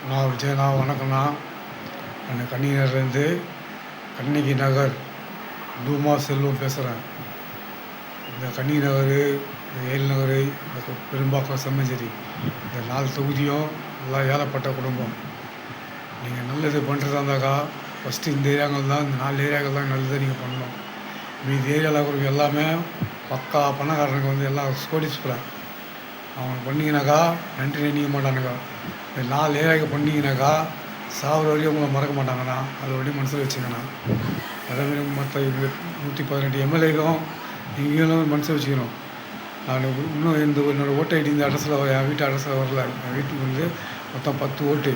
நான் விஜயண்ணா, வணக்கண்ணா. நான் கன்னிநகர்லேருந்து கண்ணகி நகர் தூமா செல்வம் பேசுகிறேன். இந்த கண்ணகி நகர், இந்த ஏழு நகர், இந்த பெரும்பாக்கம், செம்மஞ்சேரி, இந்த 4 தொகுதியும் எல்லாம் ஏழப்பட்ட குடும்பம். நீங்கள் நல்லது பண்ணுறதா இருந்தாக்கா ஃபஸ்ட்டு இந்த ஏரியாக்கள் தான், இந்த 4 ஏரியாக்கள் தான் நல்லது நீங்கள் பண்ணணும். மீதி ஏரியாவில் இருக்கிறவங்க எல்லாமே பக்கா பணக்காரனுக்கு வந்து எல்லாம் கோடீஸ்வரன். அவங்க பண்ணிங்கனாக்கா நன்றி நினைக்க மாட்டானுங்க. இந்த 4 ஏரியாவுக்கு பண்ணிங்கனாக்கா சாகிற வரையும் உங்களை மறக்க மாட்டாங்கண்ணா. அது வரையும் மனசில் வச்சுக்கண்ணா. அதேமாதிரி மற்ற 118 எம்எல்ஏக்கும் நீங்களும் மனசில் வச்சுக்கணும். நான் இன்னும் என்னோடய ஓட்டு ஐடி இந்த அட்ரஸில் என் வீட்டு அட்ரஸில் வரல. என் வீட்டுக்கு வந்து மொத்தம் 10 ஓட்டு.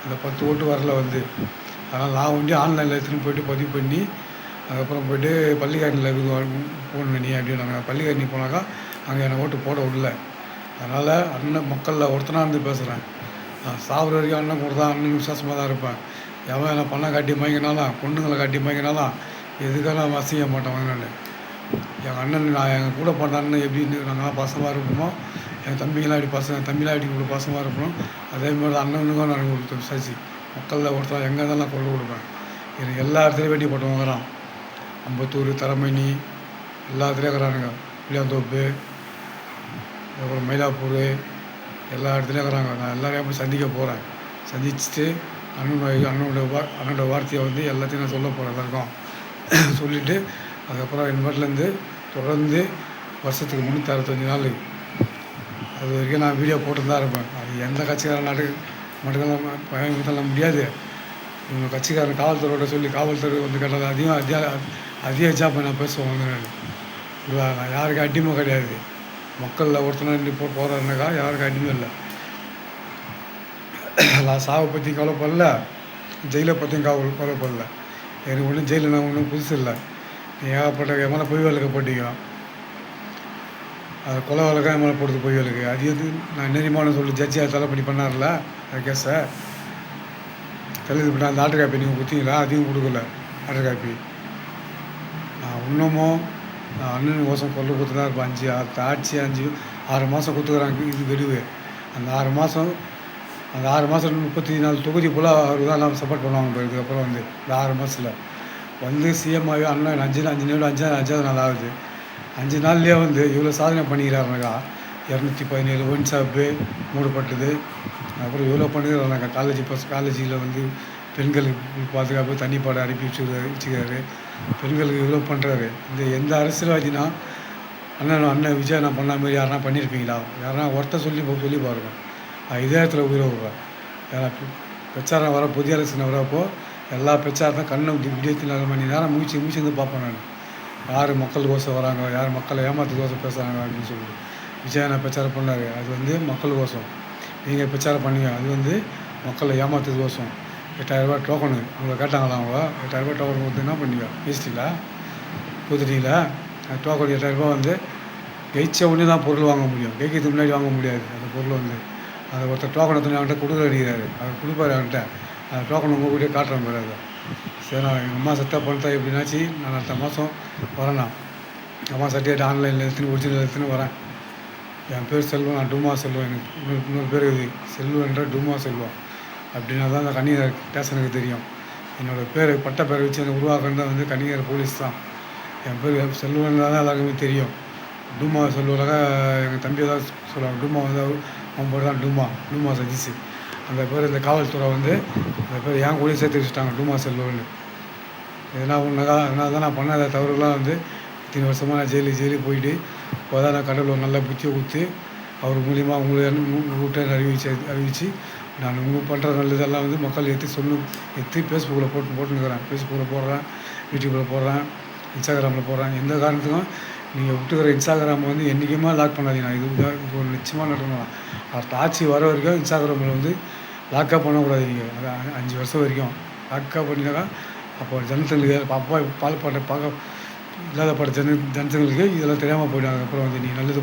அந்த 10 ஓட்டு வரல வந்து. அதனால் நான் வந்து ஆன்லைனில் எடுத்துன்னு போய்ட்டு பதிவு பண்ணி அதுக்கப்புறம் போய்ட்டு பள்ளிக்காரணியில் போகணும் நீ அப்படின்னாங்க. பள்ளிக்காரணி போனாக்கா அங்கே என்னை ஓட்டு போட விடல. அதனால் அண்ணன் மக்களில் ஒருத்தனாக இருந்து பேசுகிறேன். நான் சாகுற வரைக்கும் அண்ணன் கூட தான், அண்ணன் விசுவாசமாக தான் இருப்பேன். எவன் என்னை பண்ண காட்டி மயங்கினாலும், பொண்ணுங்களை காட்டி மயங்கினாலும் எதுக்காக நான் அசிங்க மாட்டேன். நான் எங்கள் அண்ணன், நான் எங்கள் கூட பண்ண அண்ணன் எப்படின்னு நாங்களாம் பாசமாக இருப்போமோ, என் தம்பிங்களாம் எப்படி தம்பிலாம் எப்படி கூட பாசமாக இருப்போம், அதேமாதிரி அண்ணனுக்கும் நான் கொடுத்து விசாரிச்சு மக்களில் ஒருத்தர் எங்கே இருந்தாலும் நான் கொண்டு கொடுப்பேன். எனக்கு எல்லா இடத்துலையும் வேட்டி போட்டவங்க வரான். அம்பத்தூர், தரமணி, எல்லா இடத்துலையும் இருக்கிறானுங்க. புளியாந்தோப்பு, அப்புறம் மயிலாப்பூர், எல்லா இடத்துலையும் இருக்கிறாங்க. நான் எல்லாரையும் போய் சந்திக்க போகிறேன். சந்திச்சுட்டு அண்ணனோட வார்த்தையை வந்து எல்லாத்தையும் நான் சொல்ல போகிறேன் எல்லாருக்கும். சொல்லிவிட்டு அதுக்கப்புறம் என் வீட்டிலேருந்து தொடர்ந்து வருஷத்துக்கு 365 நாள் அது வரைக்கும் நான் வீடியோ போட்டு தான் இருப்பேன். அது எந்த கட்சிக்காரன் மட்டும் பயன்படுத்தலாம் முடியாது. இவங்க கட்சிக்காரன் காவல்துறையோட சொல்லி காவல்துறை வந்து கேட்டால் அதிக ஜாப்பை நான் பேசுவேன் வந்து நான் யாருக்கு அடிமை கிடையாது. மக்களில் ஒருத்தனை இப்போ போகிறாருனாக்கா யாருக்கும் அடிமை இல்லை. நான் சாவை பற்றி கவலைப்படல, ஜெயிலை பற்றியும் கவலைப்படல. எனக்கு ஒன்றும் ஜெயிலில் நான் ஒன்றும் புதுசு இல்லை. ஏகப்பட்ட என் மேலே பொய் வழக்கு போட்டிங்க. அது கொலை வழக்காக என் மேலே போடுறது பொய் வழக்கு. அது எது நான் நெறிமான சொல்லி ஜட்ஜி அதை தலைப்படி பண்ணார்ல அது கேஸை தள்ளுது பண்ண. அந்த ஆர்டர் காப்பி நீங்கள் கொடுத்தீங்களா? அதையும் கொடுக்கல ஆர்டர் காப்பி. நான் இன்னமும் நான் அண்ணன் கோசம் கொள்ள கொடுத்து தான் இருப்பேன். ஆட்சி 6 மாதம் கொடுத்துக்கிறாங்க. இது கெடுவு. அந்த 6 மாதம் 34 தொகுதி போல் அவர் தான் எல்லாம் சப்போர்ட் பண்ணுவாங்க. இதுக்கப்புறம் வந்து இந்த 6 மாதத்தில் வந்து சிஎம்மாகவே அண்ணன் 5 நாள் ஆகுது. 5 நாள்லேயே வந்து இவ்வளோ சாதனை பண்ணிக்கிறாருனாக்கா 217 ஒயின் ஷாப்பு மூடப்பட்டது. அப்புறம் இவ்வளோ பண்ணிக்கிறாருனாக்கா காலேஜில் வந்து பெண்களுக்கு பாதுகாப்பு தண்ணிப்பாடை அனுப்பி வச்சுக்கிறாரு. பெண்களுக்கு இவ்வளோ பண்ணுறாரு. இந்த எந்த அரசியல்வாதினா அண்ணன் விஜய் நான் பண்ண மாதிரி யாருனா பண்ணியிருப்பீங்களா? யாருனா ஒருத்தர் சொல்லி பாருங்க. இதே இடத்துல உயிரை விடுறேன். ஏன்னா பிரச்சாரம் வர புதிய அரசு வரப்போ எல்லா பிரச்சாரத்தையும் கண்ணை விடியத்தில் 4 மணி நேரம் மூச்சு வந்து பார்ப்பேன் நான். யார் மக்களுக்கோசம் வராங்க, யார் மக்களை ஏமாத்துக்கோசம் பேசுகிறாங்க அப்படின்னு சொல்லி விஜய் நான் பிரச்சாரம் பண்ணார். அது வந்து மக்களுக்கோசம். நீங்கள் பிரச்சாரம் பண்ணுவீங்க, அது வந்து மக்களை ஏமாத்துறதுக்கோசம். 8000 ரூபா டோக்கனு உங்களை கேட்டாங்களா? அவங்க 8000 ரூபா டோக்கன் கொடுத்து என்ன பண்ணுவீங்க? பேசிட்டீங்களா? கொடுத்துட்டீங்களா? டோக்கன் 8000 ரூபா வந்து ஜெயிச்ச உடனே தான் பொருள் வாங்க முடியும். ஜெயிக்கிறதுக்கு முன்னாடி வாங்க முடியாது. அந்த பொருள் வந்து அதை ஒருத்தர் டோக்கன் எடுத்து அவன்கிட்ட கொடுக்க அடிக்கிறாரு. அவர் கொடுப்பாரு அவன்கிட்ட. அந்த டோக்கன் உங்கள் கூட காட்டுறேன் பாரு. அதை சரி, நான் எங்கள் அம்மா சட்டை பண்ணிட்டா எப்படின்னாச்சு நான் அடுத்த மாதம் வரேன். அம்மா சர்டிஃபிகேட் ஆன்லைனில் ஒரிஜினல் எடுத்துன்னு வரேன். என் பேர் செல்வம், நான் டூமா செல்வம். எனக்கு இன்னொரு பேர் இது செல்வன்ற டூமா செல்வம். அப்படின்னா தான் அந்த கன்னிநகர் ஸ்டேஷனுக்கு தெரியும். என்னோடய பேர் பட்ட பேரை வச்சு எனக்கு உருவாக்குறது தான் வந்து கன்னிநகர் போலீஸ் தான். என் பேர் செல்வன் தான் எல்லாருக்குமே தெரியும். டூமா செல்வராக எங்கள் தம்பியை தான் சொல்லுவாங்க. டூமா வந்து அவன் பேர் தான் டூமா சதீஷ். அந்த பேர் இந்த காவல்துறை வந்து அந்த பேர் என் கூட சேர்த்து வச்சுட்டாங்க டூமா செல்வன்னு. எதனா ஒன்றாக்கா அதனால தான் நான் பண்ணாத தவறுலாம் வந்து இத்தனை வருஷமாக நான் ஜெயிலுக்கு போயிட்டு இப்போ தான் நான் கடவுள் நல்ல புத்தியை கொடுத்து அவர் மூலியமாக உங்கள்கிட்ட அறிவித்து நான் உங்கள் பண்ணுற நல்லதெல்லாம் வந்து மக்கள் எடுத்து ஃபேஸ்புக்கில் போட்டுருக்கிறேன். ஃபேஸ்புக்கில் போடுறேன், யூடியூப்பில் போடுறேன், இன்ஸ்டாகிராமில் போடுறேன். எந்த காரணத்துக்கும் நீங்கள் விட்டுக்கிற இன்ஸ்டாகிராம் வந்து என்றைக்குமே லாக் பண்ணாதீங்க. இது ஒரு நிச்சயமாக நடக்கணும். அடுத்த ஆட்சி வர வரைக்கும் இன்ஸ்டாகிராமில் வந்து லாக்காக பண்ணக்கூடாது. நீங்கள் 5 வருஷம் வரைக்கும் லாக்காக பண்ணினாக்கா அப்போ ஜனத்தங்களுக்கு அப்பா பால் பாட்டை பார்க்க இல்லாத பட ஜனத்தங்களுக்கு இதெல்லாம் தெரியாமல் போயிடும். அதுக்கப்புறம் வந்து நீங்கள் நல்லது